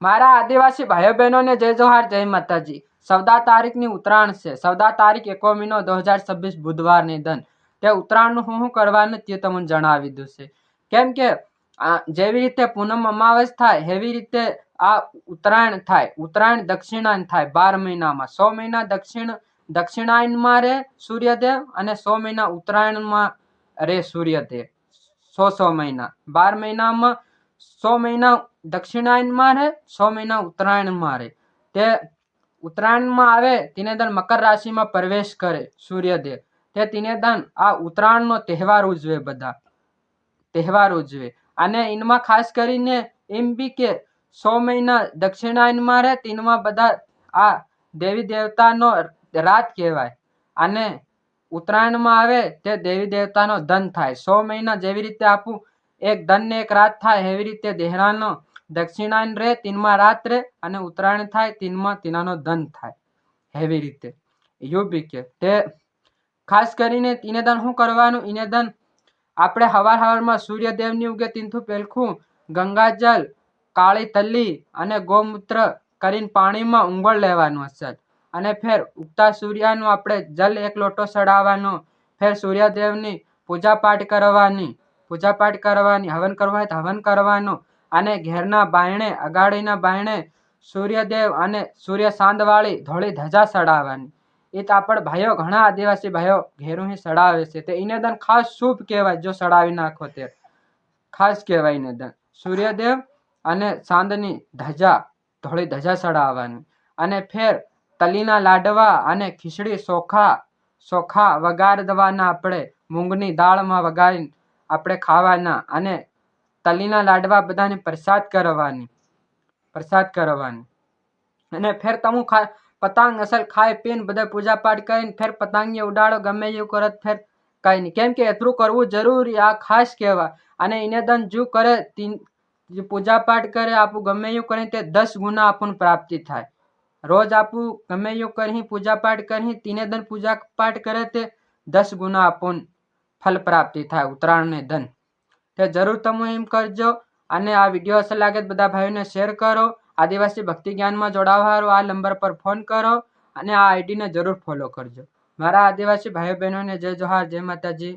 મારા આદિવાસી ભાઈઓ બહેનોને જય જોહાર, જય માતાજી। 14 તારીખની ઉત્તરાયણ છે। 14 તારીખ 1 મહિનો 2026 બુધવારની દન તે ઉત્તરાયણનું શું કરવાનું તે તમને જણાવી દીધું છે। કેમ કે જેવી રીતે પૂનમ અમાવસ થાય એવી રીતે આ ઉત્તરાયણ થાય। ઉત્તરાયણ દક્ષિણાયન થાય 12 મહિનામાં। 100 મહિના દક્ષિણાયનમાં રહે સૂર્યદેવ અને 100 મહિના ઉત્તરાયણમાં રહે સૂર્યદેવ। 100 મહિના 12 મહિનામાં 100 મહિના દક્ષિણાયનમાં રહે, 100 મહિના ઉત્તરાયણમાં રહે। તે ઉત્તરાયણમાં આવે તેને દન મકર રાશિમાં પ્રવેશ કરે સૂર્યદેવ। તે તેને દન આ ઉત્તરાયણનો તહેવાર ઉજવે, બધા તહેવાર ઉજવે। અને એમાં ખાસ કરીને એમ બી કે 100 મહિના દક્ષિણાયનમાં રહે તેમાં બધા આ દેવી દેવતાનો રાત કહેવાય। અને ઉત્તરાયણમાં આવે તે દેવી દેવતાનો ધન થાય। 100 મહિના જેવી રીતે આપું એક ધન ને એક રાત થાય એવી રીતે દેહરાનો દક્ષિણાયન રહે તીનમાં રાત રહે અને ઉત્તરાયણ થાય તીનમાં તીનાનો ધન થાય એવી રીતે યુ કે તે ખાસ કરીને તીને દન શું કરવાનું। એને દન આપણે હવારમાં સૂર્યદેવની ઉગે તીનથી પેલખું ગંગાજલ, કાળી તલી અને ગૌમૂત્ર કરીને પાણીમાં ઉંગળ લેવાનું હશે। અને ફેર ઉગતા સૂર્યનું આપણે જલ 1 લોટો ચડાવવાનો। ફેર સૂર્યદેવની પૂજા પાઠ કરવાની, હવન કરવા હોય તો હવન કરવાનું। અને ઘેરના બાયણે અગાડીના બાયણે સૂર્યદેવ અને સૂર્ય સાંદવાળી ધોળી ધજા ચડાવવાની। એ તો આપણે ભાઈઓ ઘણા આદિવાસી ભાઈઓ ઘેરું ચડાવે છે તે એને દન ખાસ શુભ કહેવાય। જો ચડાવી નાખો તે ખાસ કહેવાય એને દન સૂર્યદેવ અને ચાંદની ધજા ધોળી ધજા ચડાવવાની। અને ફેર તલીના લાડવા અને ખીચડી ચોખા વગાર દેવાના। આપણે મૂંગની દાળમાં વગારીને આપણે ખાવાના। અને તલીના લાડવા બધાને પ્રસાદ કરવાની। અને ફેર તમે પતંગ અસલ ખાઈ પીને બધા પૂજા પાઠ કરીને ફેર પતંગી ઉડાડો ગમે એવું કરત ફેર કઈ નહીં। કેમ કે એટલું કરવું જરૂરી, આ ખાસ કહેવાય। અને એને દન જો કરે પૂજા પાઠ કરે આપું ગમે એવું કરે તે 10 ગુના આપણને પ્રાપ્તિ થાય। રોજ આપું ગમે એવું કરી પૂજા પાઠ કરી તીને દન પૂજા પાઠ કરે તે 10 ગુના આપણને ફલ પ્રાપ્તિ થાય ઉત્તરાયણને દન। તે જરૂર તમે એમ કરજો। અને આ વિડીયો અસર લાગે તો બધા ભાઈઓને શેર કરો। આદિવાસી ભક્તિ જ્ઞાનમાં જોડાવા આ નંબર પર ફોન કરો અને આ આઈડીને જરૂર ફોલો કરજો। મારા આદિવાસી ભાઈઓ બહેનોને જય જોહાર, જય માતાજી।